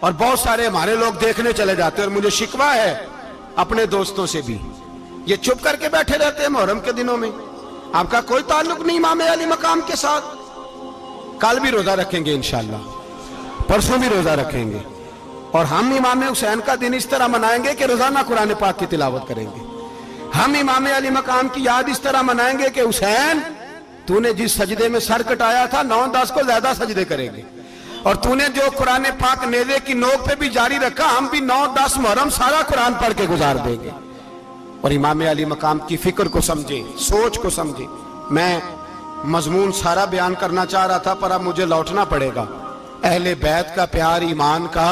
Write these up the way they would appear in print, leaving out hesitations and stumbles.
اور بہت سارے ہمارے لوگ دیکھنے چلے جاتے ہیں، اور مجھے شکوہ ہے اپنے دوستوں سے بھی، یہ چپ کر کے بیٹھے رہتے ہیں محرم کے دنوں میں، آپ کا کوئی تعلق نہیں امام علی مقام کے ساتھ۔ کل بھی روزہ رکھیں گے انشاءاللہ، پرسوں بھی روزہ رکھیں گے، اور ہم امام حسین کا دن اس طرح منائیں گے کہ روزانہ قرآن پاک کی تلاوت کریں گے۔ ہم امام علی مقام کی یاد اس طرح منائیں گے کہ حسین تو نے جس سجدے میں سر کٹایا تھا 9-10 کو زیادہ سجدے کریں گے، اور تو نے جو قرآن پاک نیزے کی نوک پہ بھی جاری رکھا، ہم بھی 9-10 محرم سارا قرآن پڑھ کے گزار دیں گے۔ اور امام علی مقام کی فکر کو سمجھیں، سوچ کو سمجھیں۔ میں مضمون سارا بیان کرنا چاہ رہا تھا پر اب مجھے لوٹنا پڑے گا۔ اہل بیت کا پیار ایمان کا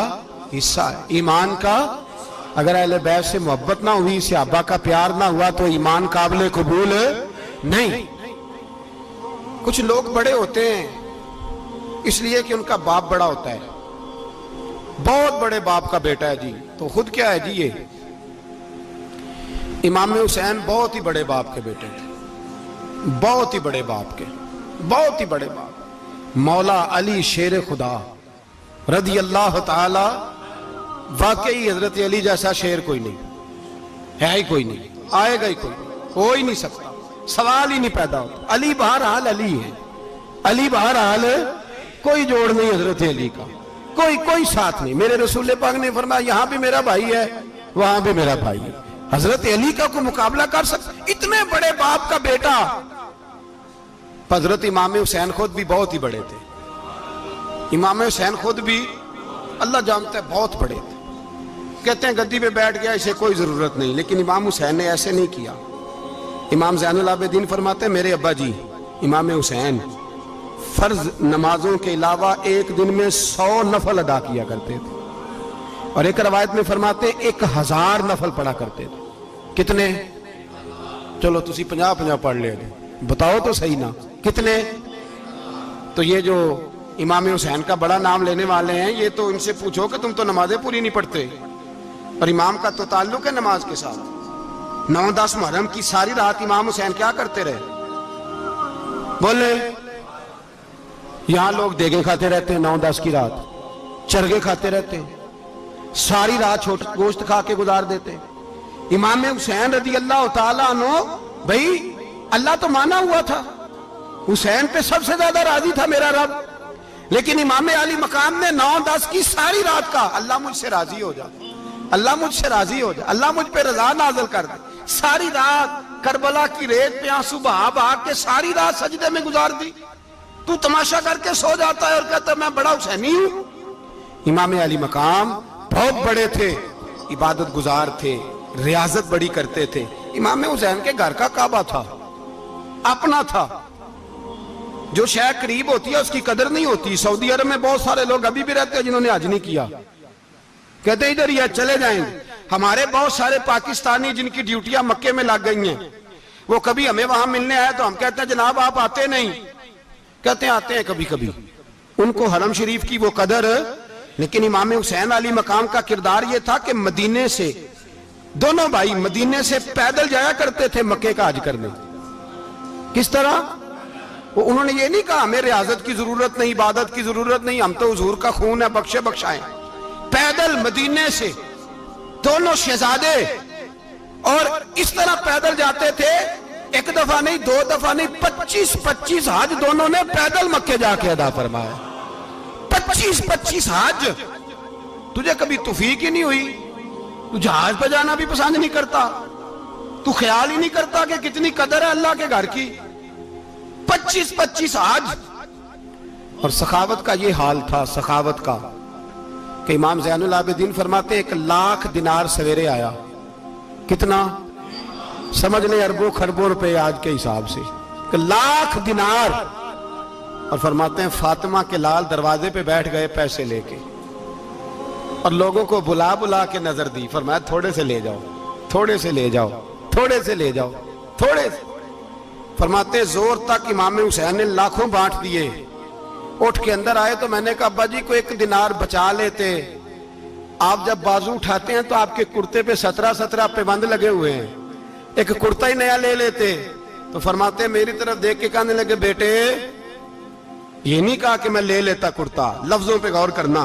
حصہ ہے، ایمان کا، اگر اہل بیت سے محبت نہ ہوئی، صحابہ کا پیار نہ ہوا تو ایمان قابل قبول نہیں۔ کچھ لوگ بڑے ہوتے ہیں اس لیے کہ ان کا باپ بڑا ہوتا ہے، بہت بڑے باپ کا بیٹا ہے جی، تو خود کیا ہے جی، یہ امام حسین بہت ہی بڑے باپ کے بیٹے تھے، بہت ہی بڑے باپ کے، بہت ہی بڑے باپ۔ مولا علی شیر خدا رضی اللہ تعالی، واقعی حضرت علی جیسا شیر کوئی نہیں ہے، ہی کوئی نہیں، آئے گا ہی کوئی نہیں، ہو ہی نہیں سکتا، سوال ہی نہیں پیدا ہوتا۔ علی بہرحال علی ہے، علی بہرحال کوئی جوڑ نہیں حضرت علی کا، کوئی ساتھ نہیں۔ میرے رسول پاک نے فرمایا یہاں بھی میرا بھائی ہے، وہاں بھی میرا بھائی ہے، حضرت علی کا کوئی مقابلہ کر سکتا؟ اتنے بڑے باپ کا بیٹا۔ حضرت امام حسین خود بھی بہت ہی بڑے تھے، امام حسین خود بھی اللہ جانتا ہے بہت بڑے تھے۔ کہتے ہیں گدی پہ بیٹھ گیا، اسے کوئی ضرورت نہیں، لیکن امام حسین نے ایسے نہیں کیا۔ امام زین العابدین فرماتے ہیں میرے ابا جی امام حسین فرض نمازوں کے علاوہ ایک دن میں 100 نفل ادا کیا کرتے تھے، اور ایک روایت میں فرماتے ہیں 1000 نفل پڑھا کرتے تھے۔ کتنے؟ چلو تسی 50 پڑھ لے دو، بتاؤ تو صحیح نا کتنے؟ تو یہ جو امام حسین کا بڑا نام لینے والے ہیں، یہ تو ان سے پوچھو کہ تم تو نمازیں پوری نہیں پڑھتے، اور امام کا تو تعلق ہے نماز کے ساتھ۔ 9-10 محرم کی ساری رات امام حسین کیا کرتے رہے؟ بولے یہاں لوگ دیگیں کھاتے رہتے ہیں، 9-10 کی رات چرگے کھاتے رہتے ہیں، ساری رات گوشت کھا کے گزار دیتے ہیں۔ امام حسین رضی اللہ تعالیٰ عنہ، بھئی اللہ تو مانا ہوا تھا، حسین پہ سب سے زیادہ راضی تھا میرا رب، لیکن امام علی مقام نے 9-10 کی ساری رات کا اللہ مجھ سے راضی ہو جا، اللہ مجھ سے راضی ہو جا، اللہ مجھ پہ رضا نازل کر دے۔ ساری رات کربلا کی ریت پہ آنسو بہا بہا کے ساری رات سجدے میں گزار دی، تو تماشا کر کے سو جاتا ہے اور کہتا ہے میں بڑا حسینی ہوں۔ امام علی مقام بہت بڑے تھے، عبادت گزار تھے، ریاضت بڑی کرتے تھے۔ امام حسین کے گھر کا کعبہ تھا، اپنا تھا، جو شے قریب ہوتی ہے اس کی قدر نہیں ہوتی۔ سعودی عرب میں بہت سارے لوگ ابھی بھی رہتے ہیں جنہوں نے حج نہیں کیا، کہتے ہیں ادھر یہ چلے جائیں گے۔ ہمارے بہت سارے پاکستانی جن کی ڈیوٹیاں مکے میں لگ گئی ہیں، وہ کبھی ہمیں وہاں ملنے آئے تو ہم کہتے ہیں جناب آپ آتے نہیں، کہتے ہیں آتے ہیں کبھی کبھی، ان کو حرم شریف کی وہ قدر۔ لیکن امام حسین علی مقام کا کردار یہ تھا کہ مدینے سے، دونوں بھائی مدینے سے پیدل جایا کرتے تھے مکے کا حج کرنے۔ کس طرح؟ انہوں نے یہ نہیں کہا ہمیں ریاضت کی ضرورت نہیں، عبادت کی ضرورت نہیں، ہم تو حضور کا خون ہے، بخشے بخشائیں۔ پیدل مدینے سے دونوں شہزادے، اور اس طرح پیدل جاتے تھے، ایک دفعہ نہیں، 2 دفعہ نہیں، 25 حج دونوں نے پیدل مکے جا کے ادا فرمایا۔ 25 حج۔ تجھے کبھی توفیق ہی نہیں ہوئی؟ تو جہاز پہ جانا بھی پسند نہیں کرتا، تو خیال ہی نہیں کرتا کہ کتنی قدر ہے اللہ کے گھر کی؟ 25 حج۔ اور سخاوت کا یہ حال تھا، سخاوت کا، کہ امام زین العابدین فرماتے 1,00,000 دینار سویرے آیا۔ کتنا؟ سمجھ لیں اربوں خربوں روپے آج کے حساب سے، 1,00,000 دینار۔ اور فرماتے ہیں فاطمہ کے لال دروازے پہ بیٹھ گئے پیسے لے کے، اور لوگوں کو بلا بلا کے نظر دی، فرمایا تھوڑے سے لے جاؤ، تھوڑے سے لے جاؤ، تھوڑے سے لے جاؤ، تھوڑے سے۔ فرماتے ہیں زور تک امام حسین نے لاکھوں بانٹ دیے۔ اٹھ کے اندر آئے تو میں نے کہا ابا جی کو 1 دینار بچا لیتے، آپ جب بازو اٹھاتے ہیں تو آپ کے کرتے پہ 17 پابند لگے ہوئے ہیں، ایک کرتا ہی نیا لے لیتے۔ تو فرماتے ہیں میری طرف دیکھ کے کہنے لگے بیٹے یہ نہیں کہا کہ میں لے لیتا کرتا، لفظوں پہ غور کرنا،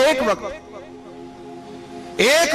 1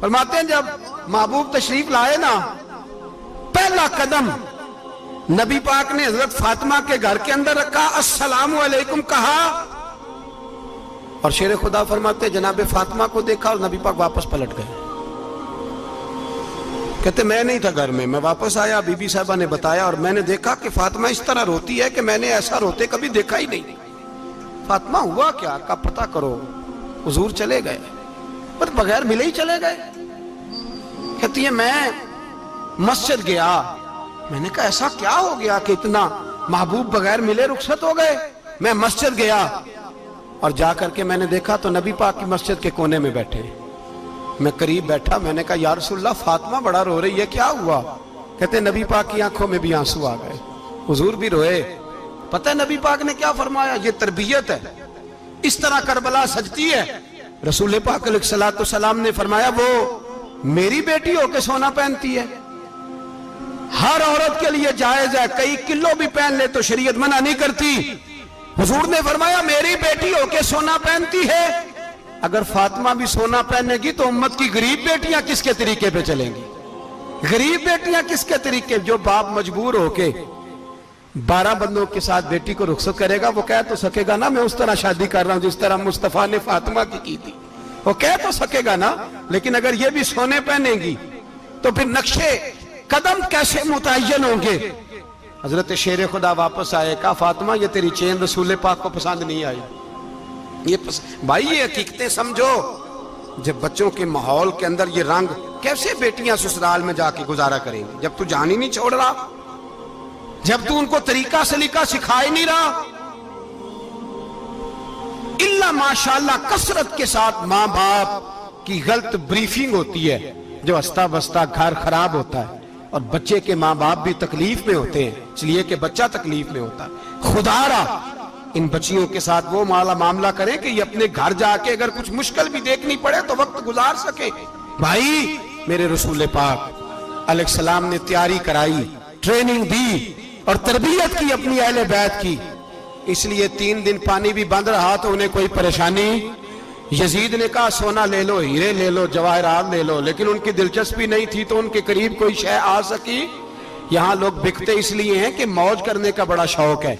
فرماتے ہیں جب محبوب تشریف لائے نا، پہلا قدم نبی پاک نے حضرت فاطمہ کے گھر کے اندر رکھا، السلام علیکم کہا، اور شیر خدا فرماتے ہیں جناب فاطمہ کو دیکھا اور نبی پاک واپس پلٹ گئے. کہتے میں نہیں تھا گھر میں واپس آیا، بی بی صاحبہ نے بتایا، اور میں نے دیکھا کہ فاطمہ اس طرح روتی ہے کہ میں نے ایسا روتے کبھی دیکھا ہی نہیں. فاطمہ ہوا کیا کا پتہ کرو. حضور چلے گئے، پر بغیر ملے ہی چلے گئے. کہتی ہے میں مسجد گیا، میں نے کہا ایسا کیا ہو گیا کہ اتنا محبوب بغیر ملے رخصت ہو گئے. میں مسجد گیا اور جا کر کے میں نے دیکھا تو نبی پاک کی مسجد کے کونے میں بیٹھے. میں قریب بیٹھا، میں نے کہا یا رسول اللہ فاطمہ بڑا رو رہی ہے، کیا ہوا؟ کہتے نبی پاک کی آنکھوں میں بھی آنسو آ گئے، حضور بھی روئے. پتہ ہے نبی پاک نے کیا فرمایا؟ یہ تربیت ہے. اس طرح کربلا سجتی ہے. رسول پاک علیہ السلام نے فرمایا وہ میری بیٹی ہو کے سونا پہنتی ہے. ہر عورت کے لیے جائز ہے، کئی کلو بھی پہن لے تو شریعت منع نہیں کرتی. حضور نے فرمایا میری بیٹی ہو کے سونا پہنتی ہے. اگر فاطمہ بھی سونا پہنے گی تو امت کی غریب بیٹیاں کس کے طریقے پہ چلیں گی؟ غریب بیٹیاں کس کے طریقے؟ جو باپ مجبور ہو کے 12 بندوں کے ساتھ بیٹی کو رخصت کرے گا وہ کہہ تو سکے گا نا میں اس طرح شادی کر رہا ہوں جس طرح مصطفیٰ نے فاطمہ کی تھی. وہ کہہ تو سکے گا نا. لیکن اگر یہ بھی سونے پہنے گی تو پھر نقشے قدم کیسے متعین ہوں گے؟ حضرت شیر خدا واپس آئے، کہا فاطمہ یہ تیری چین رسول پاک کو پسند نہیں آئی. بھائی یہ حقیقتیں سمجھو. جب بچوں کے ماحول کے اندر یہ رنگ، کیسے بیٹیاں سسرال میں جا کے گزارا کریں گی جب تو جان ہی نہیں چھوڑ رہا، جب تو ان کو طریقہ سلیقہ سکھا ہی نہیں رہا. اللہ ماشاءاللہ کثرت کے ساتھ ماں باپ کی غلط بریفنگ ہوتی ہے جو ہستا بستا گھر خراب ہوتا ہے، اور بچے کے ماں باپ بھی تکلیف میں ہوتے ہیں اس لیے کہ بچہ تکلیف میں ہوتا ہے. خدا را ان بچیوں کے ساتھ وہ معاملہ کریں کہ یہ اپنے گھر جا کے اگر کچھ مشکل بھی دیکھنی پڑے تو وقت گزار سکے. بھائی میرے رسول پاک علیہ السلام نے تیاری کرائی، ٹریننگ دی اور تربیت کی اپنی اہل بیت کی. اس لیے 3 دن پانی بھی بند رہا تو انہیں کوئی پریشانی. یزید نے کہا سونا لے لو، ہیرے لے لو، جواہرات لے لو، لیکن ان کی دلچسپی نہیں تھی تو ان کے قریب کوئی شے آ سکی. یہاں لوگ بکتے اس لیے ہیں کہ موج کرنے کا بڑا شوق ہے.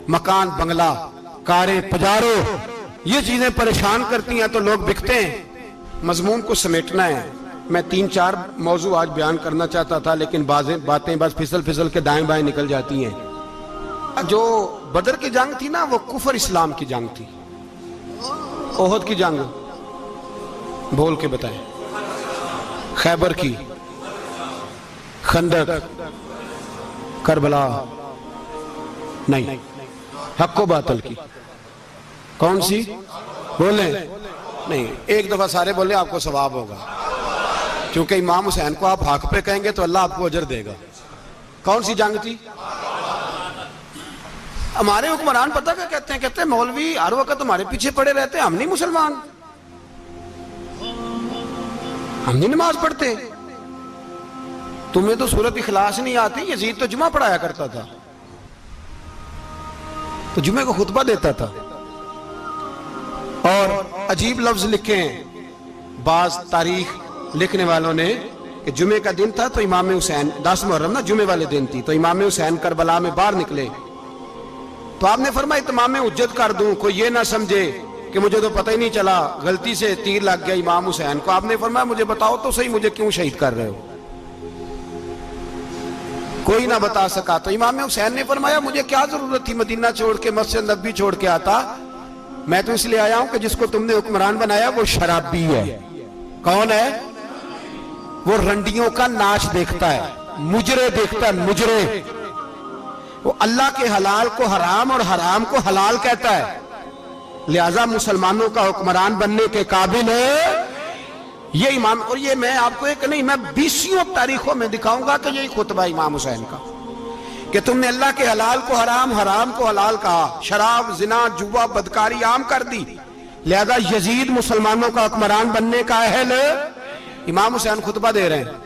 مکان بنگلہ کاریں پجارو یہ چیزیں پریشان کرتی ہیں تو لوگ بکتے ہیں. مضمون کو سمیٹنا ہے. میں 3-4 موضوع آج بیان کرنا چاہتا تھا لیکن باتیں بس پھسل کے دائیں بائیں نکل جاتی ہیں. جو بدر کی جنگ تھی نا وہ کفر اسلام کی جنگ تھی. احد کی جنگ بول کے بتائیں. خیبر کی، خندق، کربلا نہیں، حق و باطل کی. کون سی بولیں؟ نہیں، ایک دفعہ سارے بولیں آپ کو ثواب ہوگا، کیونکہ امام حسین کو آپ حق پہ کہیں گے تو اللہ آپ کو اجر دے گا. کون سی جنگ تھی؟ ہمارے حکمران پتہ کیا کہتے ہیں؟ کہتے ہیں مولوی ہر وقت ہمارے پیچھے پڑے رہتے ہیں، ہم نہیں مسلمان، ہم نہیں نماز پڑھتے. تمہیں تو سورۃ اخلاص نہیں آتی. یزید تو جمعہ پڑھایا کرتا تھا، تو جمعے کو خطبہ دیتا تھا. اور عجیب لفظ لکھے ہیں بعض تاریخ لکھنے والوں نے کہ جمعے کا دن تھا تو امام حسین 10 محرم نا جمعے والے دن تھی، تو امام حسین کربلا میں باہر نکلے تو آپ نے فرمایا اتمام حجت کر دوں، کوئی یہ نہ سمجھے کہ مجھے تو پتہ ہی نہیں چلا غلطی سے تیر لگ گیا امام حسین کو. آپ نے فرمایا مجھے بتاؤ تو صحیح مجھے کیوں شہید کر رہے ہو؟ کوئی نہ بتا سکا. تو امام حسین نے فرمایا مجھے کیا ضرورت تھی مدینہ چھوڑ کے مسجد نبوی چھوڑ کے آتا، میں تو اس لیے آیا ہوں کہ جس کو تم نے حکمران بنایا وہ شرابی ہے. کون ہے؟ وہ رنڈیوں کا ناچ دیکھتا ہے، مجرے دیکھتا ہے، مجرے. وہ اللہ کے حلال کو حرام اور حرام کو حلال کہتا ہے، لہذا مسلمانوں کا حکمران بننے کے قابل ہے یہ امام. اور یہ میں آپ کو ایک نہیں، میں 20 تاریخوں میں دکھاؤں گا کہ یہی خطبہ امام حسین کا کہ تم نے اللہ کے حلال کو حرام، حرام کو حلال کہا، شراب، زنا، جوا، بدکاری عام کر دی، لہذا یزید مسلمانوں کا حکمران بننے کا اہل. امام حسین خطبہ دے رہے ہیں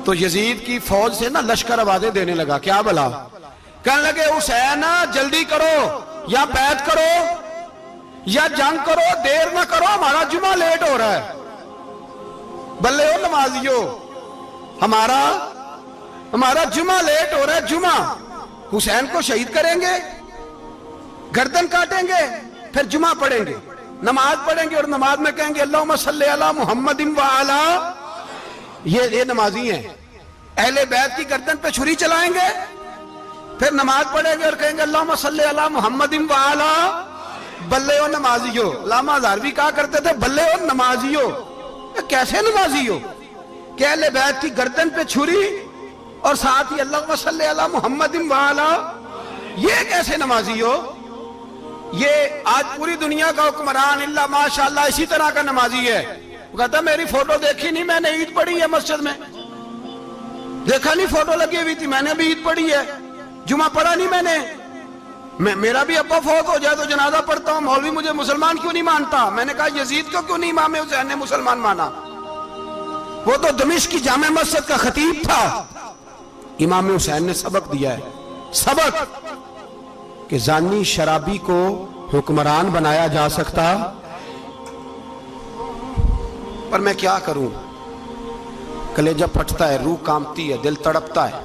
تو یزید کی فوج سے نا لشکر آوازیں دینے لگا. کیا بلا؟ کہنے لگے حسین جلدی کرو یا بیعت کرو. یا جنگ کرو، دیر نہ کرو، ہمارا جمعہ لیٹ ہو رہا ہے. بلے ہو نمازیو، ہمارا جمعہ لیٹ ہو رہا ہے. جمعہ حسین کو شہید کریں گے، گردن کاٹیں گے، پھر جمعہ پڑھیں گے، نماز پڑھیں گے اور نماز میں کہیں گے اللہم صلی علی محمد وعلی. یہ نمازی ہیں. اہل بیت کی گردن پہ چھری چلائیں گے، پھر نماز پڑھیں گے اور کہیں گے اللہم صلی علی محمد وعلی. بلے ہو نمازیو. علامہ ہزاروی کہا کرتے تھے بلے ہو نمازیو. کیسے نمازیو کہ اہل بیت کی گردن پہ چھری اور ساتھ ہی اللہم صلی علی محمد وعلی. یہ کیسے نمازیو؟ یہ آج پوری دنیا کا حکمران اللہ ماشاءاللہ اسی طرح کا نمازی ہے. وہ کہتا میری فوٹو دیکھی نہیں، میں نے عید پڑھی ہے مسجد میں. دیکھا نہیں فوٹو لگی ہوئی تھی، میں نے بھی عید پڑھی ہے، جمعہ پڑھا نہیں میں نے. میرا بھی ابا فوت ہو جائے تو جنازہ پڑھتا ہوں، مولوی مجھے مسلمان کیوں نہیں مانتا؟ میں نے کہا یزید کو کیوں نہیں امام حسین نے مسلمان مانا؟ وہ تو دمشق کی جامع مسجد کا خطیب تھا. امام حسین نے سبق دیا ہے، سبق کہ زانی شرابی کو حکمران بنایا جا سکتا. پر میں کیا کروں، کلیجہ پھٹتا ہے، روح کانپتی ہے، دل تڑپتا ہے.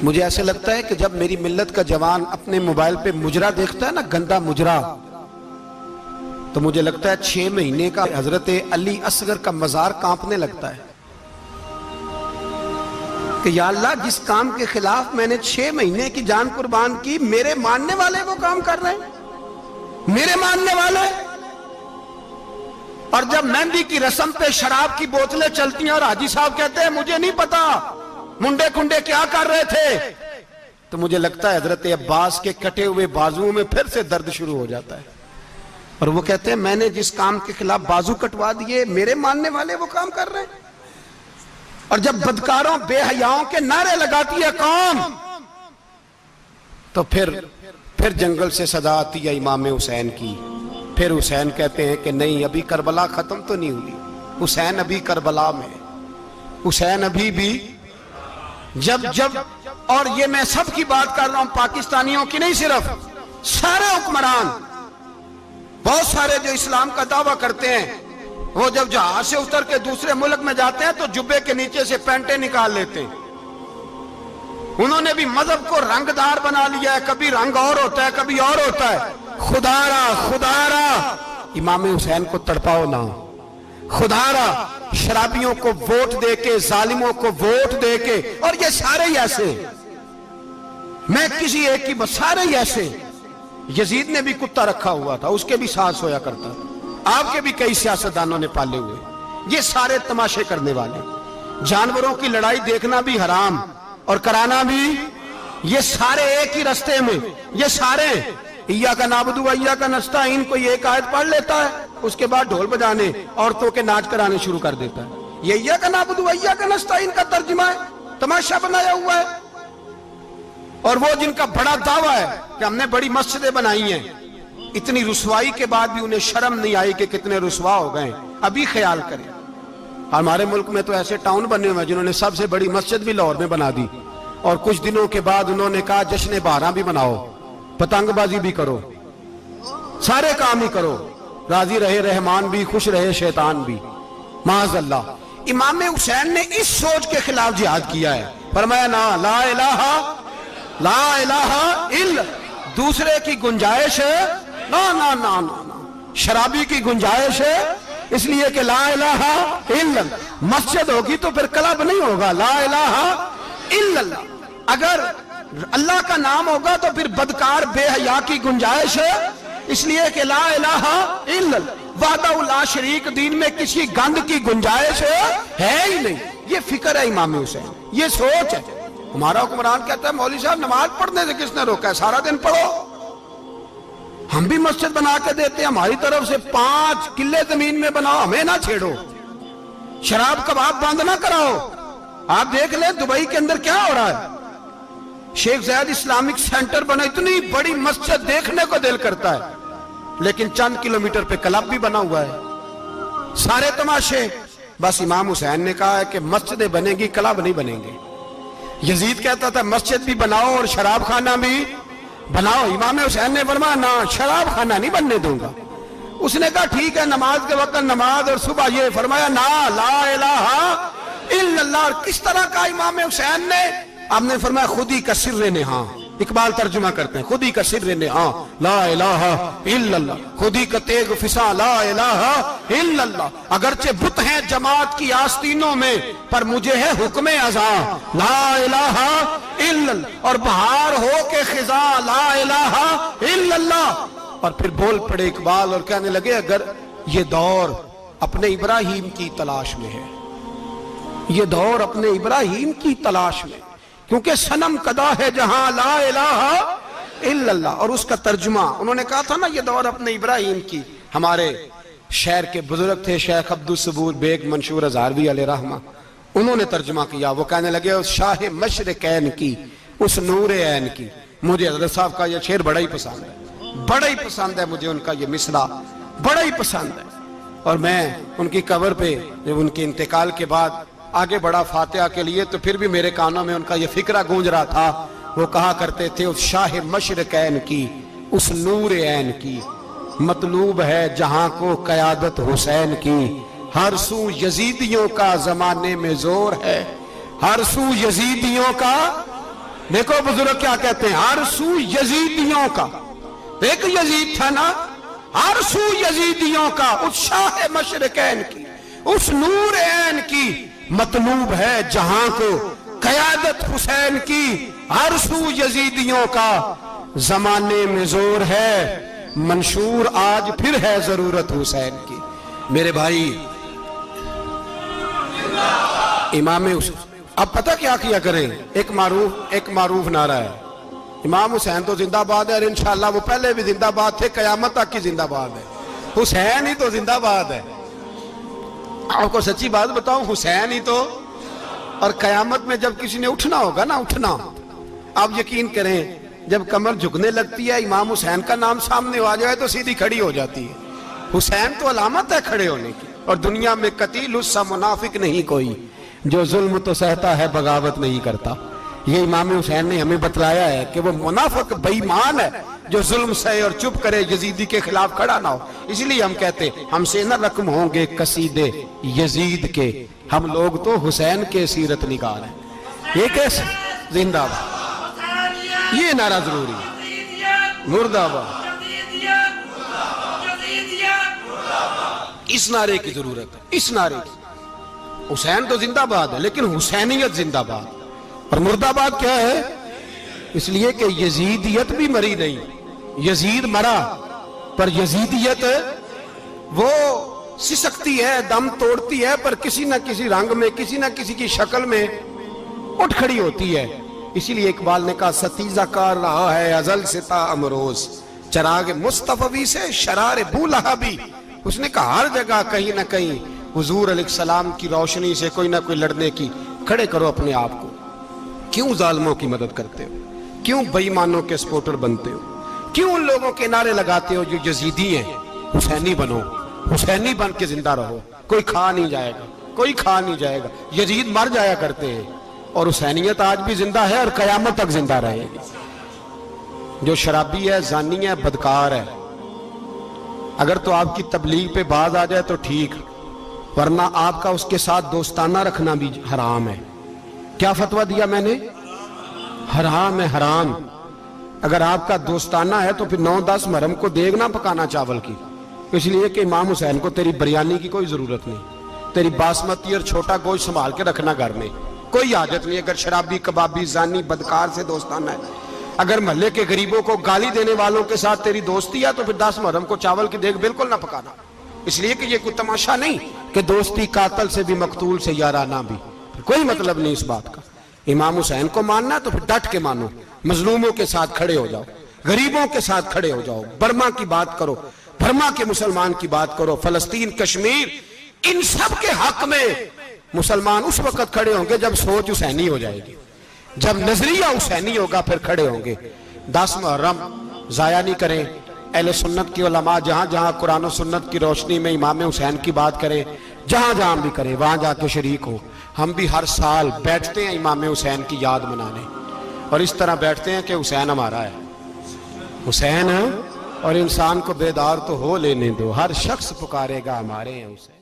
مجھے ایسے لگتا ہے کہ جب میری ملت کا جوان اپنے موبائل پہ مجرا دیکھتا ہے نا، گندا مجرا، تو مجھے لگتا ہے 6 مہینے کا حضرت علی اصغر کا مزار کانپنے لگتا ہے کہ یا اللہ جس کام کے خلاف میں نے 6 مہینے کی جان قربان کی، میرے ماننے والے وہ کام کر رہے ہیں، میرے ماننے والے. اور جب مہندی کی رسم پہ شراب کی بوتلیں چلتی ہیں اور حاجی صاحب کہتے ہیں مجھے نہیں پتا منڈے کنڈے کیا کر رہے تھے، تو مجھے لگتا ہے حضرت عباس کے کٹے ہوئے بازوؤں میں پھر سے درد شروع ہو جاتا ہے. اور وہ کہتے ہیں میں نے جس کام کے خلاف بازو کٹوا دیے، میرے ماننے والے وہ کام کر رہے ہیں. اور جب بدکاروں بے حیاؤں کے نعرے لگاتی ہے قوم، تو پھر جنگل سے صدا آتی ہے امام حسین کی. پھر حسین کہتے ہیں کہ نہیں، ابھی کربلا ختم تو نہیں ہوئی، حسین ابھی کربلا میں، حسین ابھی بھی. جب اور یہ میں سب کی بات کر رہا ہوں، پاکستانیوں کی نہیں، صرف سارے حکمران، بہت سارے جو اسلام کا دعویٰ کرتے ہیں، وہ جب جہاز سے اتر کے دوسرے ملک میں جاتے ہیں تو جبے کے نیچے سے پینٹیں نکال لیتے ہیں. انہوں نے بھی مذہب کو رنگ دار بنا لیا ہے، کبھی رنگ اور ہوتا ہے کبھی اور ہوتا ہے. خدا را امام حسین کو تڑپاؤ نہ، خدا را شرابیوں کو ووٹ دے کے، ظالموں کو ووٹ دے کے. اور یہ سارے ہی ایسے، میں کسی ایک کی بس، سارے ہی ایسے. یزید نے بھی کتا رکھا ہوا تھا، اس کے بھی ساتھ سویا کرتا تھا. آپ کے بھی کئی سیاستدانوں نے پالے ہوئے. یہ سارے تماشے کرنے والے، جانوروں کی لڑائی دیکھنا بھی حرام اور کرانا بھی. یہ سارے ایک ہی رستے میں، یہ سارے ایاک نعبد و ایاک نستعین. کوئی ایک آیت پڑھ لیتا ہے، اس کے بعد ڈھول بجانے، عورتوں کے ناچ کرانے شروع کر دیتا ہے. یہ ایاک نعبد و ایاک نستعین کا ترجمہ ہے، تماشا بنایا ہوا ہے. اور وہ جن کا بڑا دعویٰ ہے کہ ہم نے بڑی مسجدیں بنائی ہیں، اتنی رسوائی کے بعد بھی انہیں شرم نہیں آئی کہ کتنے رسوا ہو گئے. ابھی خیال کریں، ہمارے ملک میں تو ایسے ٹاؤن بنے ہوئے جنہوں نے سب سے بڑی مسجد بھی لاہور میں بنا دی، اور کچھ دنوں کے بعد انہوں نے کہا جشن بہاراں بھی بناؤ، پتنگ بازی بھی کرو، سارے کام ہی کرو، راضی رہے رحمان بھی، خوش رہے شیطان بھی. معاذ اللہ. امام حسین نے اس سوچ کے خلاف جہاد کیا ہے. فرمایا نا لا الہ الا، دوسرے کی گنجائش ہے نا، شرابی کی گنجائش ہے، اس لیے کہ لا الہ الا. مسجد ہوگی تو پھر کلب نہیں ہوگا. لا الہ الا اللہ. اگر اللہ کا نام ہوگا تو پھر بدکار بے حیا کی گنجائش ہے، اس لیے کہ لا الہ الا اللہ، وحدہ لا شریک دین میں کسی گند کی گنجائش ہے ہی نہیں. یہ فکر ہے امام حسین، یہ سوچ ہے. ہمارا حکمران کہتا ہے مولوی صاحب نماز پڑھنے سے کس نے روکا ہے، سارا دن پڑھو. ہم بھی مسجد بنا کے دیتے ہیں، ہماری طرف سے 5 کلے زمین میں بناؤ، ہمیں نہ چھیڑو. شراب کباب بند نہ کراؤ. آپ دیکھ لیں دبئی کے اندر کیا ہو رہا ہے. شیخ زید اسلامک سینٹر بنا، اتنی بڑی مسجد دیکھنے کو دل کرتا ہے، لیکن چند کلومیٹر پہ کلب بھی بنا ہوا ہے. سارے تماشے. بس امام حسین نے کہا ہے کہ مسجدیں بنے گی، کلب نہیں بنیں گے. یزید کہتا تھا مسجد بھی بناؤ اور شراب خانہ بھی بناؤ. امام حسین نے فرمایا نہ، شراب خانہ نہیں بننے دوں گا. اس نے کہا ٹھیک ہے، نماز کے وقت نماز اور صبح یہ. فرمایا نا، لا الہ الا اللہ. اور کس طرح کا امام حسین نے؟ آپ نے فرمایا خودی کا سر نہاں. اقبال ترجمہ کرتے ہیں خودی کا سر نہاں لا الہ الا اللہ، خودی کا تیغ فساں لا الہ الا اللہ. اگرچہ بت ہیں جماعت کی آستینوں میں، پر مجھے ہے حکم ازاں لا الہ الا اللہ. اور بہار ہو کے خزاں لا الہ الا اللہ. اور پھر بول پڑے اقبال اور کہنے لگے اگر یہ دور اپنے ابراہیم کی تلاش میں ہے، یہ دور اپنے ابراہیم کی تلاش میں، کیونکہ صنم کدا ہے جہاں لا الہ الا اللہ. اور اس کا ترجمہ انہوں نے کہا تھا نا یہ دور اپنے ابراہیم کی. ہمارے شہر کے بزرگ تھے شیخ عبدالصبور بیگ منشور ہزاروی علیہ رحمہ، انہوں نے ترجمہ کیا. وہ کہنے لگے اس شاہ مشرقین کی، اس نور عین کی. مجھے حضرت صاحب کا یہ شعر بڑا ہی پسند ہے، بڑا ہی پسند ہے مجھے ان کا یہ مصرع بڑا ہی پسند ہے. اور میں ان کی قبر پہ جب ان کے انتقال کے بعد آگے بڑھا فاتحہ کے لیے تو پھر بھی میرے کانوں میں ان کا یہ فکرہ گونج رہا تھا. وہ کہا کرتے تھے اس شاہ مشرقین کی، اس نور عین کی، مطلوب ہے جہاں کو قیادت حسین کی. ہر سو یزیدیوں کا زمانے میں زور ہے، ہر سو یزیدیوں کا. دیکھو بزرگ کیا کہتے ہیں، ہر سو یزیدیوں کا. ایک یزید تھا نا، ہر سو یزیدیوں کا، اس شاہ مشرقین کی، اس نور عین کی، مطلوب ہے جہاں کو قیادت حسین کی. ہر سو یزیدیوں کا زمانے میں زور ہے، منشور آج پھر ہے ضرورت حسین کی. میرے بھائی امام حسین اب پتہ کیا کیا کریں، ایک معروف نعرہ ہے امام حسین تو زندہ باد ہے، اور انشاءاللہ وہ پہلے بھی زندہ باد تھے، قیامت تک کی زندہ باد ہے. حسین ہی تو زندہ باد ہے. آپ کو سچی بات بتاؤں، حسین ہی تو. اور قیامت میں جب کسی نے اٹھنا ہوگا نا، اٹھنا، آپ یقین کریں جب کمر جھکنے لگتی ہے امام حسین کا نام سامنے آ جائے تو سیدھی کھڑی ہو جاتی ہے. حسین تو علامت ہے کھڑے ہونے کی. اور دنیا میں قتیل اس سا منافق نہیں کوئی، جو ظلم تو سہتا ہے بغاوت نہیں کرتا. یہ امام حسین نے ہمیں بتلایا ہے کہ وہ منافق بے ایمان ہے جو ظلم سہے اور چپ کرے، یزیدی کے خلاف کھڑا نہ ہو. اس لیے ہم کہتے ہم سے نہ رقم ہوں گے قصیدے یزید کے، ہم لوگ تو حسین کے سیرت نگار ہیں. یہ کیسے زندہ باد، یہ نعرہ ضروری ہے. مردہ باد، اس نعرے کی ضرورت ہے، اس نعرے کی. حسین تو زندہ باد ہے لیکن حسینیت زندہ باد. اور مرد آباد کیا ہے؟ اس لیے کہ یزیدیت بھی مری نہیں، یزید مرا پر یزیدیت وہ سسکتی ہے، دم توڑتی ہے، پر کسی نہ کسی رنگ میں، کسی نہ کسی کی شکل میں اٹھ کھڑی ہوتی ہے. اسی لیے اقبال نے کہا ستیزہ کار رہا ہے ازل سے تا امروز، چراغ مصطفی سے شرار بولہبی. اس نے کہا ہر جگہ کہیں نہ کہیں حضور علیہ السلام کی روشنی سے کوئی نہ کوئی لڑنے کی. کھڑے کرو اپنے آپ کو. کیوں ظالموں کی مدد کرتے ہو؟ کیوں بے ایمانوں کے سپورٹر بنتے ہو؟ کیوں ان لوگوں کے نعرے لگاتے ہو جو یزیدی ہیں؟ حسینی بنو، حسینی بن کے زندہ رہو. کوئی کھا نہیں جائے گا، کوئی کھا نہیں جائے گا. یزید مر جایا کرتے ہیں اور حسینیت آج بھی زندہ ہے اور قیامت تک زندہ رہے گی. جو شرابی ہے، زانی ہے، بدکار ہے، اگر تو آپ کی تبلیغ پہ باز آ جائے تو ٹھیک، ورنہ آپ کا اس کے ساتھ دوستانہ رکھنا بھی حرام ہے. کیا فتویٰ دیا میں نے؟ حرام ہے، حرام. اگر آپ کا دوستانہ ہے تو پھر 9-10 محرم کو دیگ نہ پکانا چاول کی، اس لیے کہ امام حسین کو تیری بریانی کی کوئی ضرورت نہیں. تیری باسمتی اور چھوٹا گوشت سنبھال کے رکھنا گھر میں، کوئی حاجت نہیں. اگر شرابی، کبابی، زانی، بدکار سے دوستانہ ہے، اگر محلے کے غریبوں کو گالی دینے والوں کے ساتھ تیری دوستی ہے تو پھر 10 محرم کو چاول کی دیگ بالکل نہ پکانا. اس لیے کہ یہ کوئی تماشا نہیں کہ دوستی قاتل سے بھی مقتول سے یارانہ بھی، کوئی مطلب نہیں اس بات کا. امام حسین کو ماننا ہے تو پھر ڈٹ کے مانو، مظلوموں کے ساتھ کھڑے ہو جاؤ، غریبوں کے ساتھ کھڑے ہو جاؤ. برما کی بات کرو، برما کے مسلمان کی بات کرو، فلسطین، کشمیر، ان سب کے حق میں مسلمان اس وقت کھڑے ہوں گے جب سوچ حسینی ہو جائے گی، جب نظریہ حسینی ہوگا پھر کھڑے ہوں گے. 10 محرم ضائع نہیں کریں. اہل سنت کی علماء جہاں جہاں قرآن و سنت کی روشنی میں امام حسین کی بات کریں، جہاں جہاں بھی کریں، وہاں جا کے شریک ہوں. ہم بھی ہر سال بیٹھتے ہیں امام حسین کی یاد منانے، اور اس طرح بیٹھتے ہیں کہ حسین ہمارا ہے. حسین اور انسان کو بیدار تو ہو لینے دو، ہر شخص پکارے گا ہمارے ہیں حسین۔